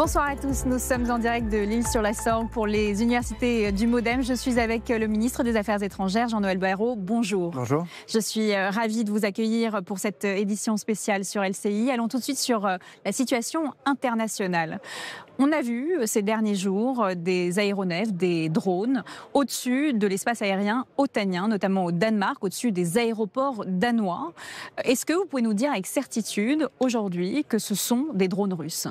Bonsoir à tous, nous sommes en direct de l'Isle-sur-la-Sorgue pour les universités du Modem. Je suis avec le ministre des Affaires étrangères, Jean-Noël Barrot. Bonjour. Bonjour. Je suis ravie de vous accueillir pour cette édition spéciale sur LCI. Allons tout de suite sur la situation internationale. On a vu ces derniers jours des aéronefs, des drones au-dessus de l'espace aérien otanien, notamment au Danemark, au-dessus des aéroports danois. Est-ce que vous pouvez nous dire avec certitude aujourd'hui que ce sont des drones russes ?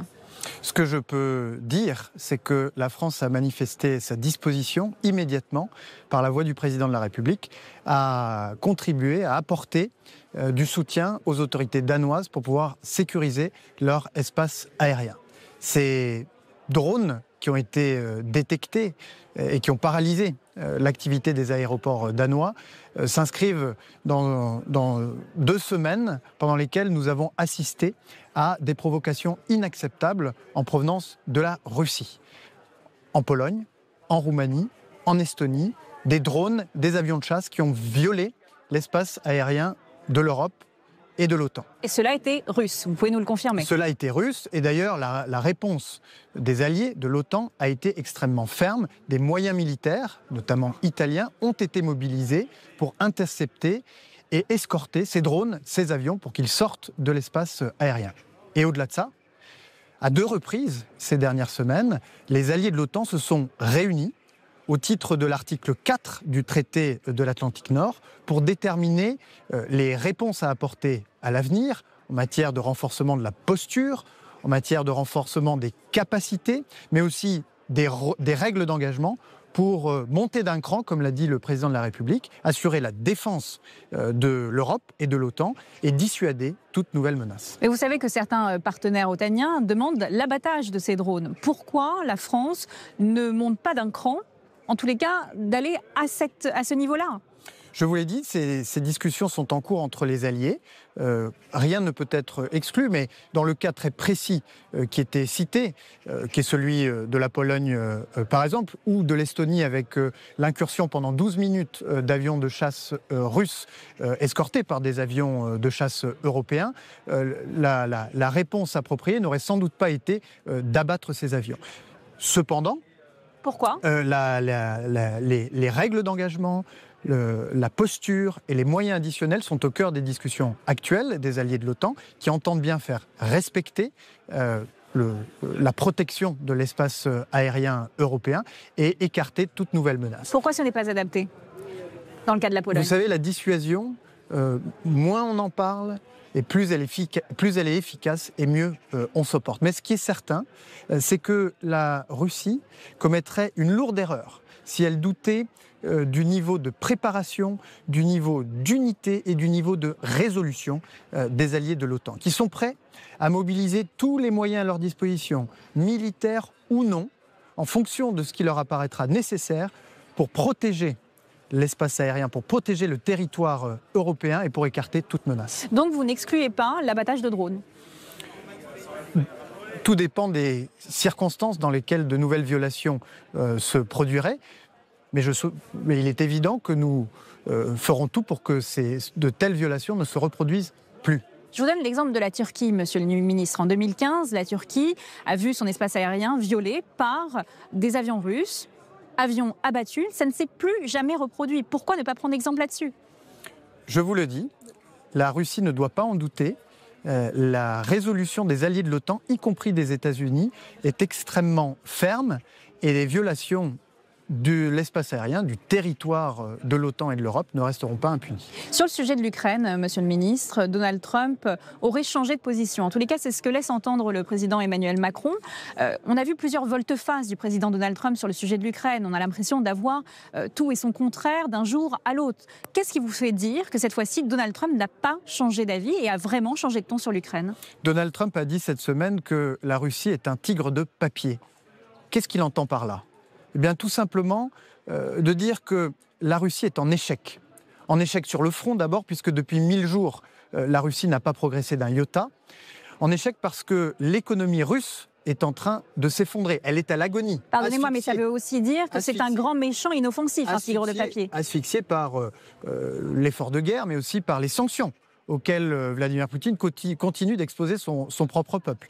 Ce que je peux dire, c'est que la France a manifesté sa disposition immédiatement, par la voix du président de la République, à contribuer, à apporter du soutien aux autorités danoises pour pouvoir sécuriser leur espace aérien. Ces drones qui ont été détectés et qui ont paralysé l'activité des aéroports danois s'inscrivent dans 2 semaines pendant lesquelles nous avons assisté à des provocations inacceptables en provenance de la Russie. En Pologne, en Roumanie, en Estonie, des drones, des avions de chasse qui ont violé l'espace aérien de l'Europe et de l'OTAN. Et cela a été russe, vous pouvez nous le confirmer? Cela a été russe, et d'ailleurs la réponse des alliés de l'OTAN a été extrêmement ferme. Des moyens militaires, notamment italiens, ont été mobilisés pour intercepter et escorter ces drones, ces avions, pour qu'ils sortent de l'espace aérien. Et au-delà de ça, à 2 reprises ces dernières semaines, les alliés de l'OTAN se sont réunis au titre de l'article 4 du traité de l'Atlantique Nord pour déterminer les réponses à apporter à l'avenir en matière de renforcement de la posture, en matière de renforcement des capacités, mais aussi des règles d'engagement pour monter d'un cran, comme l'a dit le président de la République, assurer la défense de l'Europe et de l'OTAN et dissuader toute nouvelle menace. Mais vous savez que certains partenaires otaniens demandent l'abattage de ces drones. Pourquoi la France ne monte pas d'un cran, en tous les cas, d'aller à ce niveau-là? Je vous l'ai dit, ces discussions sont en cours entre les alliés. Rien ne peut être exclu, mais dans le cas très précis qui était cité, qui est celui de la Pologne par exemple, ou de l'Estonie avec l'incursion pendant 12 minutes d'avions de chasse russes escortés par des avions de chasse européens, la réponse appropriée n'aurait sans doute pas été d'abattre ces avions. Cependant, pourquoi les règles d'engagement, la posture et les moyens additionnels sont au cœur des discussions actuelles des alliés de l'OTAN qui entendent bien faire respecter la protection de l'espace aérien européen et écarter toute nouvelle menace. Pourquoi ce n'est pas adapté dans le cas de la Pologne? Vous savez, la dissuasion, moins on en parle, et plus elle est efficace et mieux on se porte. Mais ce qui est certain, c'est que la Russie commettrait une lourde erreur si elle doutait du niveau de préparation, du niveau d'unité et du niveau de résolution des alliés de l'OTAN, qui sont prêts à mobiliser tous les moyens à leur disposition, militaires ou non, en fonction de ce qui leur apparaîtra nécessaire pour protéger l'espace aérien, pour protéger le territoire européen et pour écarter toute menace. Donc vous n'excluez pas l'abattage de drones? Tout dépend des circonstances dans lesquelles de nouvelles violations se produiraient. Mais il est évident que nous ferons tout pour que de telles violations ne se reproduisent plus. Je vous donne l'exemple de la Turquie, monsieur le ministre. En 2015, la Turquie a vu son espace aérien violé par des avions russes, avions abattus. Ça ne s'est plus jamais reproduit. Pourquoi ne pas prendre exemple là-dessus? Je vous le dis, la Russie ne doit pas en douter. La résolution des alliés de l'OTAN, y compris des États-Unis, est extrêmement ferme et les violations de l'espace aérien, du territoire de l'OTAN et de l'Europe ne resteront pas impunies. Sur le sujet de l'Ukraine, monsieur le ministre, Donald Trump aurait changé de position. En tous les cas, c'est ce que laisse entendre le président Emmanuel Macron. On a vu plusieurs volte-face du président Donald Trump sur le sujet de l'Ukraine. On a l'impression d'avoir tout et son contraire d'un jour à l'autre. Qu'est-ce qui vous fait dire que cette fois-ci, Donald Trump n'a pas changé d'avis et a vraiment changé de ton sur l'Ukraine? Donald Trump a dit cette semaine que la Russie est un tigre de papier. Qu'est-ce qu'il entend par là? Eh bien, tout simplement de dire que la Russie est en échec. En échec sur le front d'abord, puisque depuis 1000 jours, la Russie n'a pas progressé d'un iota. En échec parce que l'économie russe est en train de s'effondrer. Elle est à l'agonie. Pardonnez-moi, mais ça veut aussi dire que c'est un grand méchant inoffensif, un tigre de papier. Asphyxié par l'effort de guerre, mais aussi par les sanctions auxquelles Vladimir Poutine continue d'exposer son propre peuple.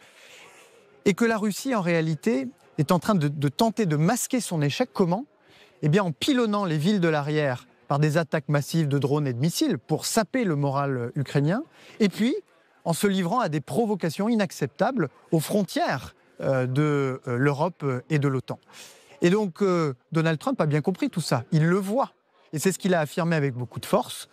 et que la Russie, en réalité, est en train de tenter de masquer son échec. Comment ? Eh bien, en pilonnant les villes de l'arrière par des attaques massives de drones et de missiles pour saper le moral ukrainien, et puis en se livrant à des provocations inacceptables aux frontières de l'Europe et de l'OTAN. Et donc, Donald Trump a bien compris tout ça. Il le voit. Et c'est ce qu'il a affirmé avec beaucoup de force.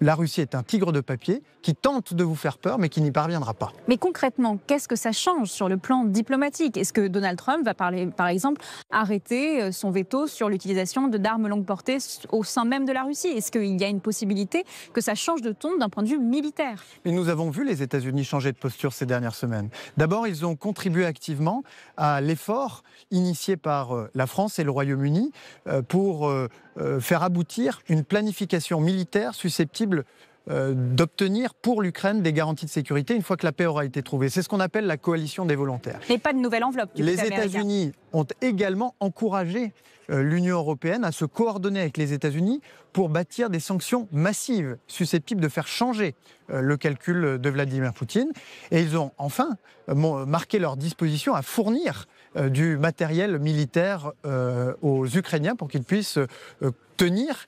La Russie est un tigre de papier qui tente de vous faire peur, mais qui n'y parviendra pas. Mais concrètement, qu'est-ce que ça change sur le plan diplomatique ? Est-ce que Donald Trump va, par exemple, arrêter son veto sur l'utilisation d'armes longue portée au sein même de la Russie ? Est-ce qu'il y a une possibilité que ça change de ton d'un point de vue militaire ? Mais nous avons vu les États-Unis changer de posture ces dernières semaines. D'abord, ils ont contribué activement à l'effort initié par la France et le Royaume-Uni pour faire aboutir une planification militaire susceptible d'obtenir pour l'Ukraine des garanties de sécurité une fois que la paix aura été trouvée. C'est ce qu'on appelle la coalition des volontaires. Mais pas de nouvelle enveloppe du côté américain. Les États-Unis ont également encouragé l'Union européenne à se coordonner avec les États-Unis pour bâtir des sanctions massives susceptibles de faire changer le calcul de Vladimir Poutine. Et ils ont enfin marqué leur disposition à fournir du matériel militaire aux Ukrainiens pour qu'ils puissent tenir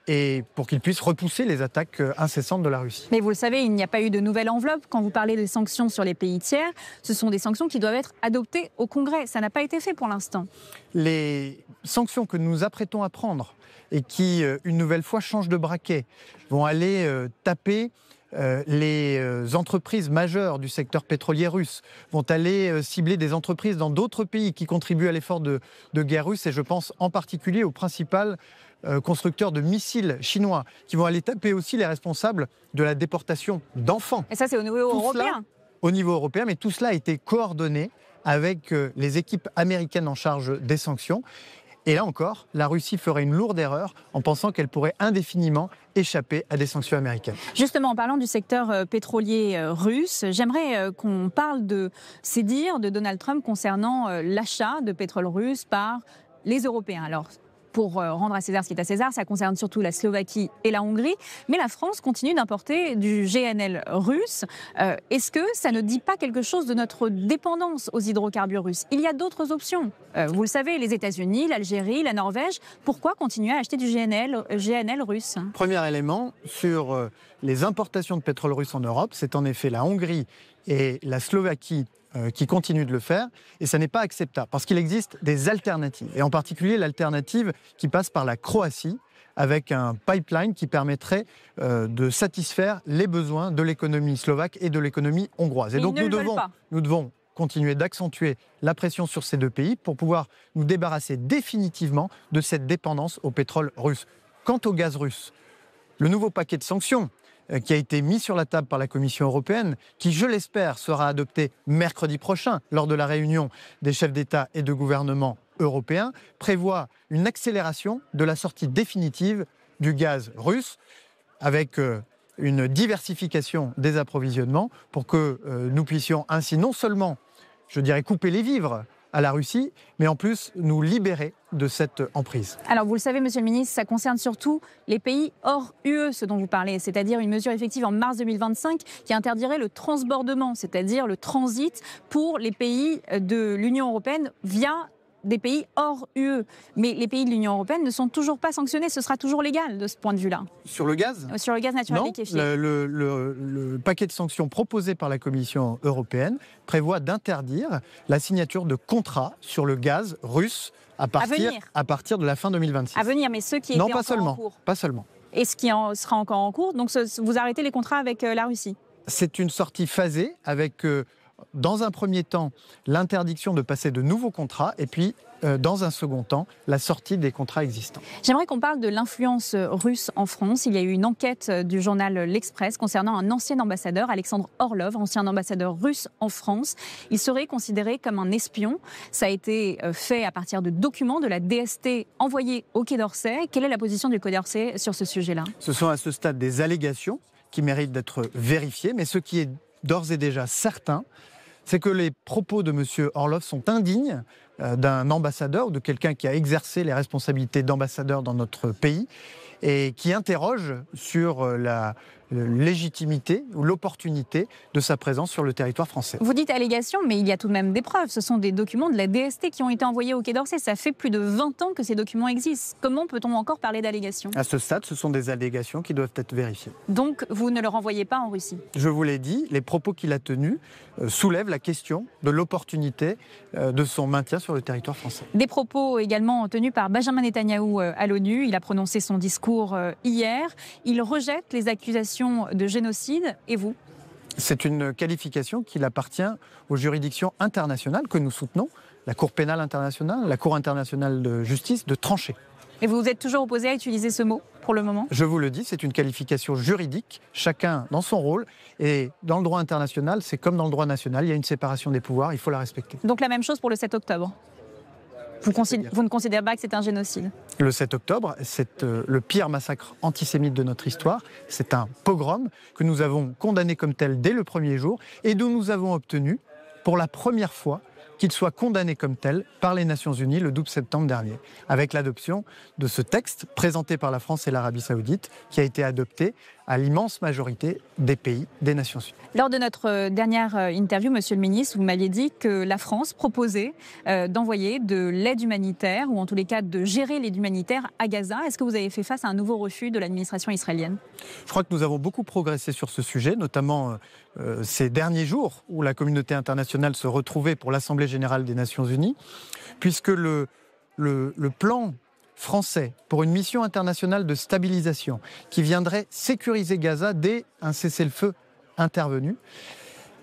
et pour qu'ils puissent repousser les attaques incessantes de la Russie. Mais vous le savez, il n'y a pas eu de nouvelle enveloppe. Quand vous parlez des sanctions sur les pays tiers, ce sont des sanctions qui doivent être adoptées au Congrès. Ça n'a pas été fait pour l'instant. Les sanctions que nous nous apprêtons à prendre et qui, une nouvelle fois, changent de braquet, vont aller taper les entreprises majeures du secteur pétrolier russe, vont aller cibler des entreprises dans d'autres pays qui contribuent à l'effort de guerre russe, et je pense en particulier au principal constructeurs de missiles chinois, qui vont aller taper aussi les responsables de la déportation d'enfants. Et ça, c'est au niveau européen ? Au niveau européen, mais tout cela a été coordonné avec les équipes américaines en charge des sanctions. Et là encore, la Russie ferait une lourde erreur en pensant qu'elle pourrait indéfiniment échapper à des sanctions américaines. Justement, en parlant du secteur pétrolier russe, j'aimerais qu'on parle de ces dires de Donald Trump concernant l'achat de pétrole russe par les Européens. Alors, pour rendre à César ce qui est à César, ça concerne surtout la Slovaquie et la Hongrie. Mais la France continue d'importer du GNL russe. Est-ce que ça ne dit pas quelque chose de notre dépendance aux hydrocarbures russes ? Il y a d'autres options. Vous le savez, les États-Unis, l'Algérie, la Norvège. Pourquoi continuer à acheter du GNL russe ? Premier élément, sur les importations de pétrole russe en Europe, c'est en effet la Hongrie et la Slovaquie qui continuent de le faire, et ça n'est pas acceptable, parce qu'il existe des alternatives, et en particulier l'alternative qui passe par la Croatie, avec un pipeline qui permettrait de satisfaire les besoins de l'économie slovaque et de l'économie hongroise. Et donc nous devons continuer d'accentuer la pression sur ces deux pays pour pouvoir nous débarrasser définitivement de cette dépendance au pétrole russe. Quant au gaz russe, le nouveau paquet de sanctions qui a été mis sur la table par la Commission européenne, qui, je l'espère, sera adopté mercredi prochain lors de la réunion des chefs d'État et de gouvernement européens, prévoit une accélération de la sortie définitive du gaz russe, avec une diversification des approvisionnements pour que nous puissions ainsi non seulement, je dirais, couper les vivres à la Russie, mais en plus nous libérer de cette emprise. Alors vous le savez, Monsieur le Ministre, ça concerne surtout les pays hors UE, ce dont vous parlez, c'est-à-dire une mesure effective en mars 2025 qui interdirait le transbordement, c'est-à-dire le transit pour les pays de l'Union européenne via des pays hors UE. Mais les pays de l'Union européenne ne sont toujours pas sanctionnés. Ce sera toujours légal de ce point de vue-là. Sur le gaz ? Sur le gaz naturel liquéfié. Le paquet de sanctions proposé par la Commission européenne prévoit d'interdire la signature de contrats sur le gaz russe à partir de la fin 2026. À venir, mais ceux qui étaient encore en cours. Pas seulement. Et ce qui sera encore en cours, donc vous arrêtez les contrats avec la Russie ? C'est une sortie phasée avec... dans un premier temps, l'interdiction de passer de nouveaux contrats et puis, dans un second temps, la sortie des contrats existants. J'aimerais qu'on parle de l'influence russe en France. Il y a eu une enquête du journal L'Express concernant un ancien ambassadeur, Alexandre Orlov, ancien ambassadeur russe en France. Il serait considéré comme un espion. Ça a été fait à partir de documents de la DST envoyés au Quai d'Orsay. Quelle est la position du Quai d'Orsay sur ce sujet-là ? Ce sont à ce stade des allégations qui méritent d'être vérifiées, mais ce qui est d'ores et déjà certain, c'est que les propos de M. Orlov sont indignes d'un ambassadeur ou de quelqu'un qui a exercé les responsabilités d'ambassadeur dans notre pays et qui interroge sur la légitimité ou l'opportunité de sa présence sur le territoire français. Vous dites allégation, mais il y a tout de même des preuves. Ce sont des documents de la DST qui ont été envoyés au Quai d'Orsay. Ça fait plus de 20 ans que ces documents existent. Comment peut-on encore parler d'allégation ? À ce stade, ce sont des allégations qui doivent être vérifiées. Donc, vous ne le renvoyez pas en Russie ? Je vous l'ai dit, les propos qu'il a tenus soulèvent la question de l'opportunité de son maintien sur le territoire français. Des propos également tenus par Benjamin Netanyahou à l'ONU. Il a prononcé son discours hier. Il rejette les accusations de génocide. Et vous ? C'est une qualification qu'il appartient aux juridictions internationales que nous soutenons, la Cour pénale internationale, la Cour internationale de justice, de trancher. Et vous vous êtes toujours opposé à utiliser ce mot pour le moment ? Je vous le dis, c'est une qualification juridique, chacun dans son rôle. Et dans le droit international, c'est comme dans le droit national, il y a une séparation des pouvoirs, il faut la respecter. Donc la même chose pour le 7 octobre ? Vous ne considérez pas que c'est un génocide ? Le 7 octobre, c'est le pire massacre antisémite de notre histoire. C'est un pogrom que nous avons condamné comme tel dès le premier jour et dont nous avons obtenu, pour la première fois, qu'il soit condamné comme tel par les Nations Unies le 12 septembre dernier, avec l'adoption de ce texte présenté par la France et l'Arabie Saoudite, qui a été adopté à l'immense majorité des pays des Nations Unies. Lors de notre dernière interview, Monsieur le Ministre, vous m'aviez dit que la France proposait d'envoyer de l'aide humanitaire, ou en tous les cas de gérer l'aide humanitaire à Gaza. Est-ce que vous avez fait face à un nouveau refus de l'administration israélienne ? Je crois que nous avons beaucoup progressé sur ce sujet, notamment ces derniers jours où la communauté internationale se retrouvait pour l'Assemblée générale des Nations Unies, puisque le plan français pour une mission internationale de stabilisation qui viendrait sécuriser Gaza dès un cessez-le-feu intervenu,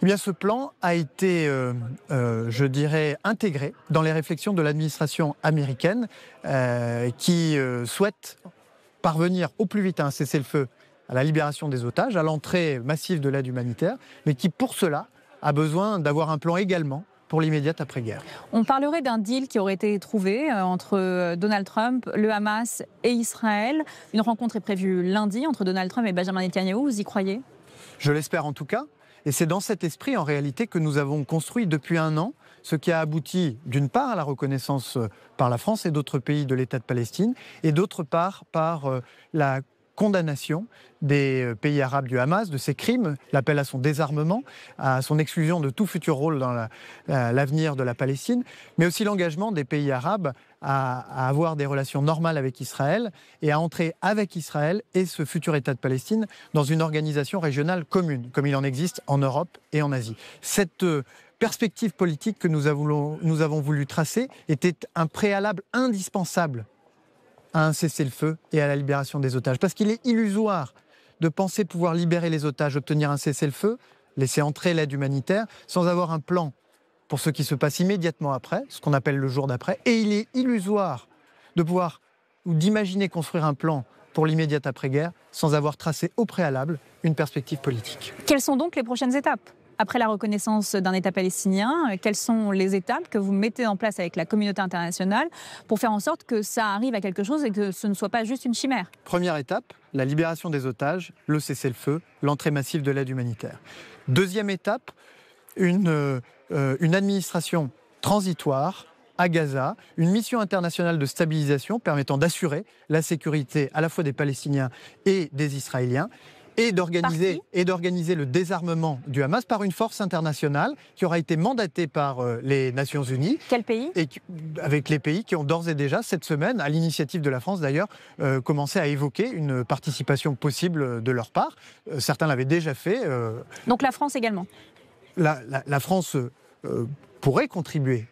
eh bien ce plan a été, je dirais, intégré dans les réflexions de l'administration américaine qui souhaite parvenir au plus vite à un cessez-le-feu, à la libération des otages, à l'entrée massive de l'aide humanitaire, mais qui pour cela a besoin d'avoir un plan également pour l'immédiate après-guerre. On parlerait d'un deal qui aurait été trouvé entre Donald Trump, le Hamas et Israël. Une rencontre est prévue lundi entre Donald Trump et Benjamin Netanyahou. Vous y croyez ? Je l'espère en tout cas. Et c'est dans cet esprit, en réalité, que nous avons construit depuis un an ce qui a abouti, d'une part, à la reconnaissance par la France et d'autres pays de l'État de Palestine, et d'autre part, par la condamnation des pays arabes du Hamas, de ses crimes, l'appel à son désarmement, à son exclusion de tout futur rôle dans l'avenir de la Palestine, mais aussi l'engagement des pays arabes à avoir des relations normales avec Israël et à entrer avec Israël et ce futur État de Palestine dans une organisation régionale commune, comme il en existe en Europe et en Asie. Cette perspective politique que nous avons voulu tracer était un préalable indispensable à un cessez-le-feu et à la libération des otages. Parce qu'il est illusoire de penser pouvoir libérer les otages, obtenir un cessez-le-feu, laisser entrer l'aide humanitaire, sans avoir un plan pour ce qui se passe immédiatement après, ce qu'on appelle le jour d'après. Et il est illusoire de pouvoir ou d'imaginer construire un plan pour l'immédiate après-guerre sans avoir tracé au préalable une perspective politique. Quelles sont donc les prochaines étapes ? Après la reconnaissance d'un État palestinien, quelles sont les étapes que vous mettez en place avec la communauté internationale pour faire en sorte que ça arrive à quelque chose et que ce ne soit pas juste une chimère ? Première étape, la libération des otages, le cessez-le-feu, l'entrée massive de l'aide humanitaire. Deuxième étape, une administration transitoire à Gaza, une mission internationale de stabilisation permettant d'assurer la sécurité à la fois des Palestiniens et des Israéliens, et d'organiser le désarmement du Hamas par une force internationale qui aura été mandatée par les Nations Unies. Quel pays ? Avec les pays qui ont d'ores et déjà, cette semaine, à l'initiative de la France d'ailleurs, commencé à évoquer une participation possible de leur part. Certains l'avaient déjà fait. Donc la France également ? La France pourrait contribuer,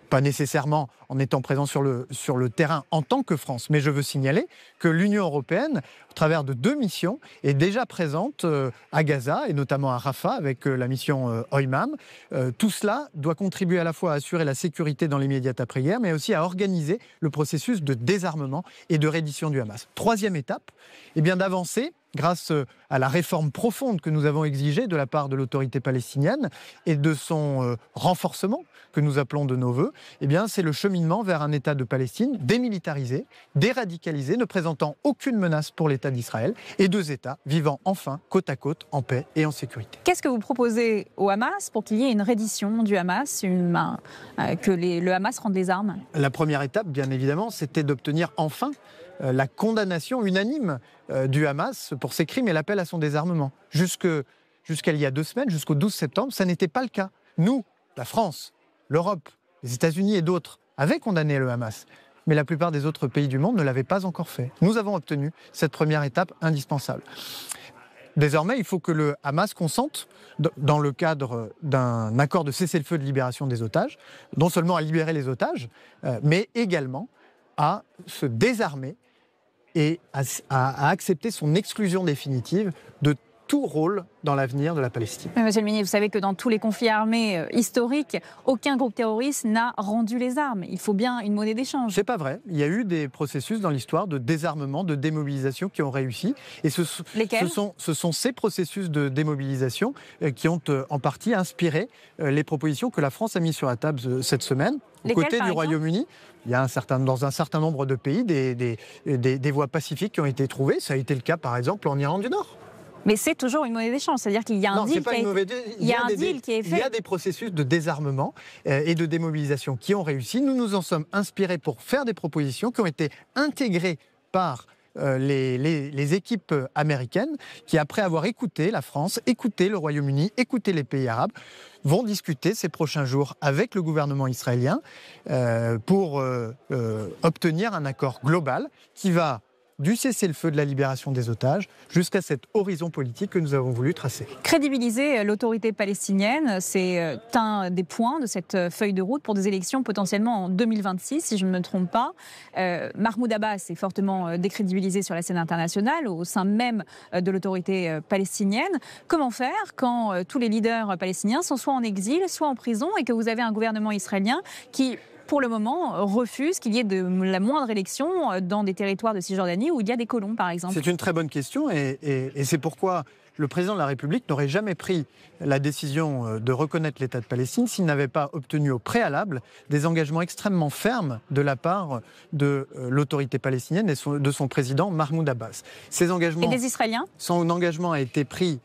pas nécessairement en étant présent sur le terrain en tant que France, mais je veux signaler que l'Union européenne, au travers de 2 missions, est déjà présente à Gaza et notamment à Rafah avec la mission OIMAM. Tout cela doit contribuer à la fois à assurer la sécurité dans l'immédiate après-guerre, mais aussi à organiser le processus de désarmement et de reddition du Hamas. Troisième étape, d'avancer grâce à la réforme profonde que nous avons exigée de la part de l'autorité palestinienne et de son renforcement que nous appelons de nos vœux, eh bien, c'est le cheminement vers un État de Palestine démilitarisé, déradicalisé, ne présentant aucune menace pour l'État d'Israël et 2 États vivant enfin côte à côte en paix et en sécurité. Qu'est-ce que vous proposez au Hamas pour qu'il y ait une reddition du Hamas, que le Hamas rende les armes? La première étape, bien évidemment, c'était d'obtenir enfin la condamnation unanime du Hamas pour ses crimes et l'appel à son désarmement. Jusqu'à il y a 2 semaines, jusqu'au 12 septembre, ça n'était pas le cas. Nous, la France, l'Europe, les États-Unis et d'autres avaient condamné le Hamas. Mais la plupart des autres pays du monde ne l'avaient pas encore fait. Nous avons obtenu cette première étape indispensable. Désormais, il faut que le Hamas consente, dans le cadre d'un accord de cessez-le-feu de libération des otages, non seulement à libérer les otages, mais également à se désarmer et à accepter son exclusion définitive de tout rôle dans l'avenir de la Palestine. Monsieur le ministre, vous savez que dans tous les conflits armés historiques, aucun groupe terroriste n'a rendu les armes. Il faut bien une monnaie d'échange. C'est pas vrai. Il y a eu des processus dans l'histoire de désarmement, de démobilisation qui ont réussi. Et Lesquels ? ce sont ces processus de démobilisation qui ont en partie inspiré les propositions que la France a mises sur la table cette semaine. Aux côtés du Royaume-Uni, il y a dans un certain nombre de pays des voies pacifiques qui ont été trouvées. Ça a été le cas, par exemple, en Irlande du Nord. Mais c'est toujours une monnaie d'échange, c'est-à-dire qu'il y a un deal qui est fait. Il y a des processus de désarmement et de démobilisation qui ont réussi. Nous nous en sommes inspirés pour faire des propositions qui ont été intégrées par les équipes américaines qui, après avoir écouté la France, écouté le Royaume-Uni, écouté les pays arabes, vont discuter ces prochains jours avec le gouvernement israélien pour obtenir un accord global qui va du cessez-le-feu de la libération des otages jusqu'à cet horizon politique que nous avons voulu tracer. Crédibiliser l'autorité palestinienne, c'est un des points de cette feuille de route pour des élections potentiellement en 2026, si je ne me trompe pas. Mahmoud Abbas est fortement décrédibilisé sur la scène internationale, au sein même de l'autorité palestinienne. Comment faire quand tous les leaders palestiniens sont soit en exil, soit en prison, et que vous avez un gouvernement israélien qui, pour le moment, refuse qu'il y ait de la moindre élection dans des territoires de Cisjordanie où il y a des colons, par exemple? C'est une très bonne question et c'est pourquoi le président de la République n'aurait jamais pris la décision de reconnaître l'État de Palestine s'il n'avait pas obtenu au préalable des engagements extrêmement fermes de la part de l'autorité palestinienne et de son président Mahmoud Abbas. Ces engagements, et des Israéliens? Son engagement a été pris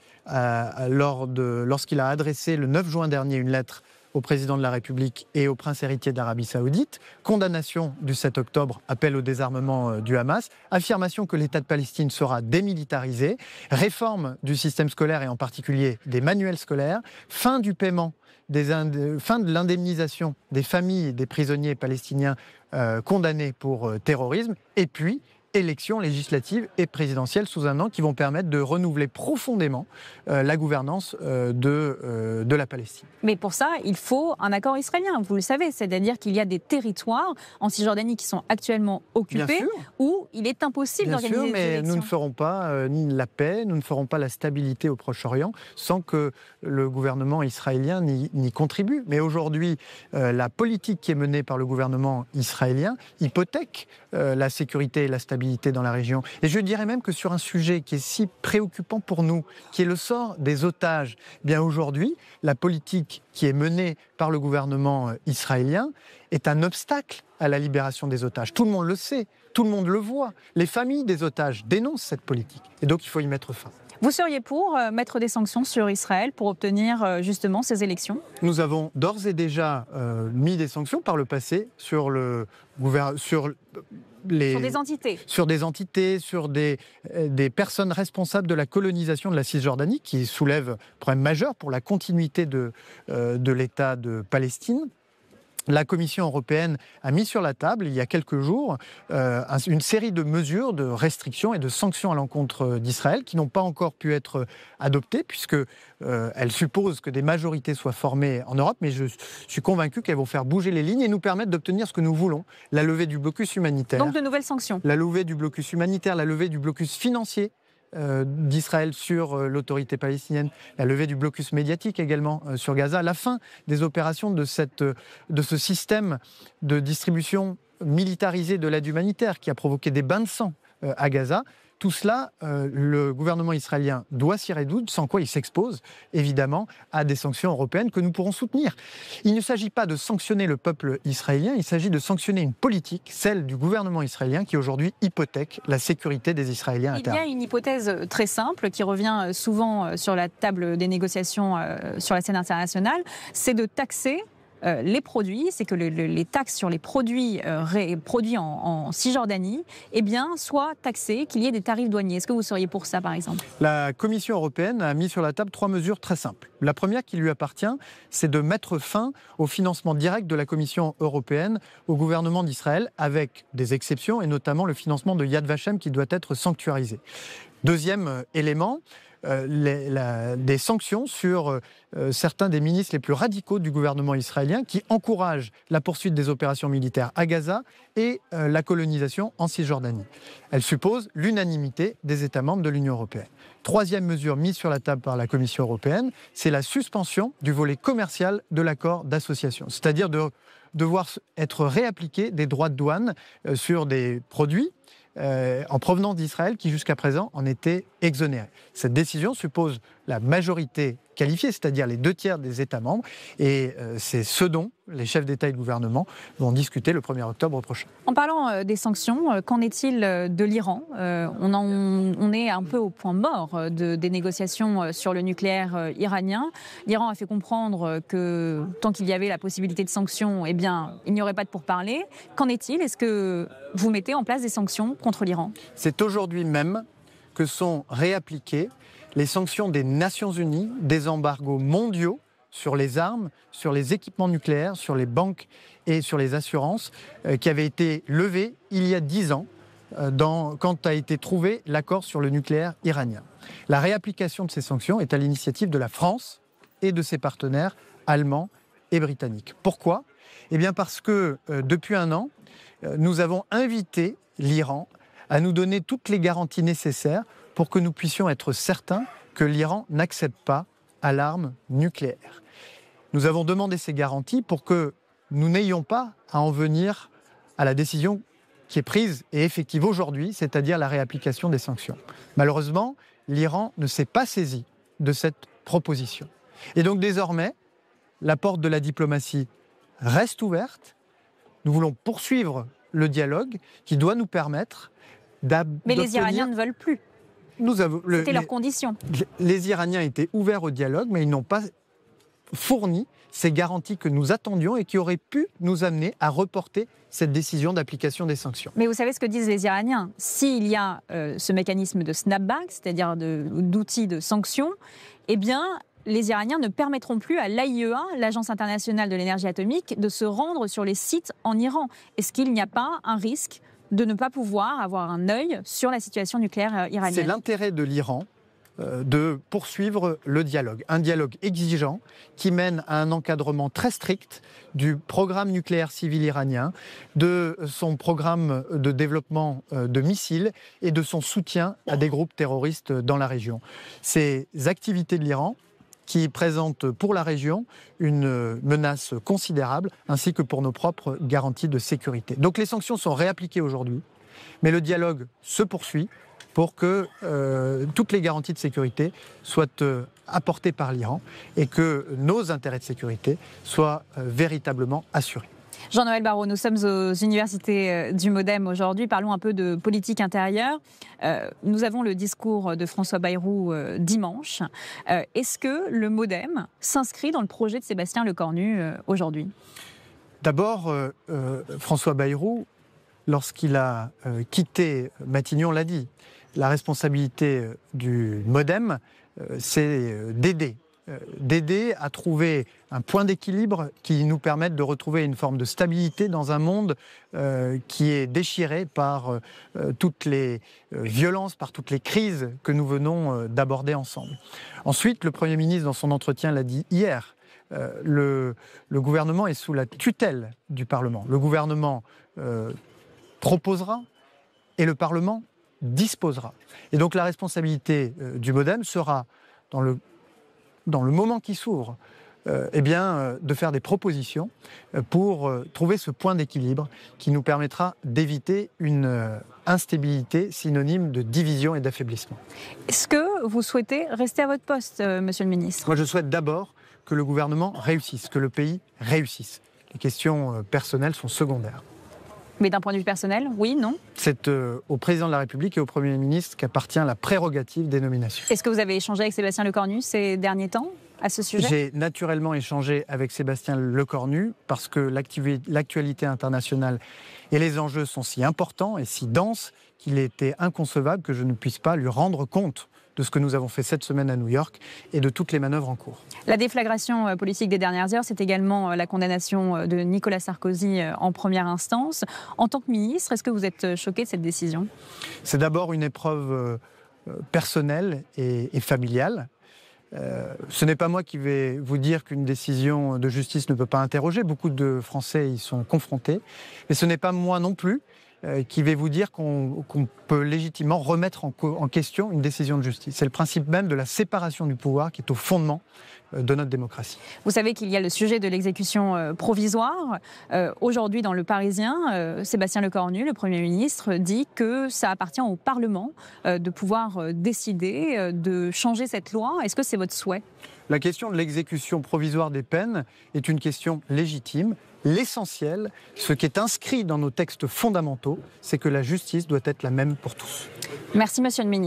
lorsqu'il a adressé le 9 juin dernier une lettre au président de la République et au prince héritier d'Arabie Saoudite, condamnation du 7 octobre, appel au désarmement du Hamas, affirmation que l'État de Palestine sera démilitarisé, réforme du système scolaire et en particulier des manuels scolaires, fin du paiement, fin de l'indemnisation des familles des prisonniers palestiniens condamnés pour terrorisme, et puis élections législatives et présidentielles sous un an qui vont permettre de renouveler profondément la gouvernance de la Palestine. Mais pour ça, il faut un accord israélien, vous le savez. C'est-à-dire qu'il y a des territoires en Cisjordanie qui sont actuellement occupés où il est impossible d'organiser des élections. Mais nous ne ferons pas ni la paix, nous ne ferons pas la stabilité au Proche-Orient sans que le gouvernement israélien n'y contribue. Mais aujourd'hui, la politique qui est menée par le gouvernement israélien hypothèque la sécurité et la stabilité dans la région. Et je dirais même que sur un sujet qui est si préoccupant pour nous, qui est le sort des otages, eh bien aujourd'hui, la politique qui est menée par le gouvernement israélien est un obstacle à la libération des otages. Tout le monde le sait, tout le monde le voit. Les familles des otages dénoncent cette politique. Et donc il faut y mettre fin. Vous seriez pour mettre des sanctions sur Israël pour obtenir justement ces élections? Nous avons d'ores et déjà mis des sanctions par le passé sur des entités, sur des personnes responsables de la colonisation de la Cisjordanie, qui soulèvent un problème majeur pour la continuité de l'État de Palestine. La Commission européenne a mis sur la table, il y a quelques jours, une série de mesures de restrictions et de sanctions à l'encontre d'Israël qui n'ont pas encore pu être adoptées, puisqu'elles supposent que des majorités soient formées en Europe, mais je suis convaincu qu'elles vont faire bouger les lignes et nous permettre d'obtenir ce que nous voulons, la levée du blocus humanitaire. Donc de nouvelles sanctions. La levée du blocus humanitaire, la levée du blocus financier d'Israël sur l'autorité palestinienne, la levée du blocus médiatique également sur Gaza, la fin des opérations de ce système de distribution militarisée de l'aide humanitaire qui a provoqué des bains de sang à Gaza. tout cela, le gouvernement israélien doit s'y résoudre, sans quoi il s'expose évidemment à des sanctions européennes que nous pourrons soutenir. Il ne s'agit pas de sanctionner le peuple israélien, il s'agit de sanctionner une politique, celle du gouvernement israélien, qui aujourd'hui hypothèque la sécurité des Israéliens à terme. Il y a une hypothèse très simple qui revient souvent sur la table des négociations sur la scène internationale, c'est de taxer les produits, c'est que les taxes sur les produits produits en Cisjordanie soient taxées, qu'il y ait des tarifs douaniers. Est-ce que vous seriez pour ça, par exemple? La Commission européenne a mis sur la table 3 mesures très simples. La première qui lui appartient, c'est de mettre fin au financement direct de la Commission européenne au gouvernement d'Israël, avec des exceptions, et notamment le financement de Yad Vashem qui doit être sanctuarisé. Deuxième élément, des sanctions sur certains des ministres les plus radicaux du gouvernement israélien qui encouragent la poursuite des opérations militaires à Gaza et la colonisation en Cisjordanie. Elle suppose l'unanimité des États membres de l'Union européenne. Troisième mesure mise sur la table par la Commission européenne, c'est la suspension du volet commercial de l'accord d'association, c'est-à-dire de devoir être réappliqués des droits de douane sur des produits en provenance d'Israël qui jusqu'à présent en étaient exonérés. Cette décision suppose la majorité qualifiée, c'est-à-dire les 2/3 des États membres, et c'est ce dont les chefs d'État et de gouvernement vont discuter le 1er octobre prochain. En parlant des sanctions, qu'en est-il de l'Iran? On est un peu au point mort des négociations sur le nucléaire iranien. L'Iran a fait comprendre que tant qu'il y avait la possibilité de sanctions, il n'y aurait pas de pourparlers. Qu'en est-il? Est-ce que vous mettez en place des sanctions contre l'Iran? C'est aujourd'hui même que sont réappliquées les sanctions des Nations Unies, des embargos mondiaux sur les armes, sur les équipements nucléaires, sur les banques et sur les assurances, qui avaient été levés il y a 10 ans, quand a été trouvé l'accord sur le nucléaire iranien. La réapplication de ces sanctions est à l'initiative de la France et de ses partenaires allemands et britanniques. Pourquoi ? Parce que depuis un an, nous avons invité l'Iran à nous donner toutes les garanties nécessaires pour que nous puissions être certains que l'Iran n'accède pas à l'arme nucléaire. Nous avons demandé ces garanties pour que nous n'ayons pas à en venir à la décision qui est prise et effective aujourd'hui, c'est-à-dire la réapplication des sanctions. Malheureusement, l'Iran ne s'est pas saisi de cette proposition. Et donc désormais, la porte de la diplomatie reste ouverte. Nous voulons poursuivre le dialogue qui doit nous permettre d'obtenir... Mais les Iraniens ne veulent plus. C'était leur condition. Les Iraniens étaient ouverts au dialogue, mais ils n'ont pas fourni ces garanties que nous attendions et qui auraient pu nous amener à reporter cette décision d'application des sanctions. Mais vous savez ce que disent les Iraniens? S'il y a ce mécanisme de snapback, c'est-à-dire d'outils de sanctions, les Iraniens ne permettront plus à l'AIEA, l'Agence internationale de l'énergie atomique, de se rendre sur les sites en Iran. Est-ce qu'il n'y a pas un risque de ne pas pouvoir avoir un œil sur la situation nucléaire iranienne? C'est l'intérêt de l'Iran de poursuivre le dialogue. Un dialogue exigeant qui mène à un encadrement très strict du programme nucléaire civil iranien, de son programme de développement de missiles et de son soutien à des groupes terroristes dans la région. Ces activités de l'Iran qui présentent pour la région une menace considérable, ainsi que pour nos propres garanties de sécurité. Donc les sanctions sont réappliquées aujourd'hui, mais le dialogue se poursuit pour que toutes les garanties de sécurité soient apportées par l'Iran et que nos intérêts de sécurité soient véritablement assurés. Jean-Noël Barrot, nous sommes aux universités du Modem aujourd'hui. Parlons un peu de politique intérieure. Nous avons le discours de François Bayrou dimanche. Est-ce que le Modem s'inscrit dans le projet de Sébastien Lecornu aujourd'hui? D'abord, François Bayrou, lorsqu'il a quitté Matignon, l'a dit. La responsabilité du Modem, c'est d'aider à trouver un point d'équilibre qui nous permette de retrouver une forme de stabilité dans un monde qui est déchiré par toutes les violences, par toutes les crises que nous venons d'aborder ensemble. Ensuite, le Premier ministre, dans son entretien, l'a dit hier, le gouvernement est sous la tutelle du Parlement. Le gouvernement proposera et le Parlement disposera. Et donc la responsabilité du Modem sera, dans le moment qui s'ouvre, de faire des propositions pour trouver ce point d'équilibre qui nous permettra d'éviter une instabilité synonyme de division et d'affaiblissement. Est-ce que vous souhaitez rester à votre poste, monsieur le ministre ? Moi, je souhaite d'abord que le gouvernement réussisse, que le pays réussisse. Les questions personnelles sont secondaires. Mais d'un point de vue personnel, oui, non ? C'est au président de la République et au Premier ministre qu'appartient la prérogative des nominations. Est-ce que vous avez échangé avec Sébastien Lecornu ces derniers temps à ce sujet ? J'ai naturellement échangé avec Sébastien Lecornu parce que l'actualité internationale et les enjeux sont si importants et si denses qu'il était inconcevable que je ne puisse pas lui rendre compte de ce que nous avons fait cette semaine à New York et de toutes les manœuvres en cours. La déflagration politique des dernières heures, c'est également la condamnation de Nicolas Sarkozy en première instance. En tant que ministre, est-ce que vous êtes choqué de cette décision ? C'est d'abord une épreuve personnelle et familiale. Ce n'est pas moi qui vais vous dire qu'une décision de justice ne peut pas interroger. Beaucoup de Français y sont confrontés. Mais ce n'est pas moi non plus qui vais vous dire qu'on peut légitimement remettre en question une décision de justice. C'est le principe même de la séparation du pouvoir qui est au fondement de notre démocratie. Vous savez qu'il y a le sujet de l'exécution provisoire. Aujourd'hui, dans Le Parisien, Sébastien Lecornu, le Premier ministre, dit que ça appartient au Parlement de pouvoir décider de changer cette loi. Est-ce que c'est votre souhait ? La question de l'exécution provisoire des peines est une question légitime. L'essentiel, ce qui est inscrit dans nos textes fondamentaux, c'est que la justice doit être la même pour tous. Merci, monsieur le ministre.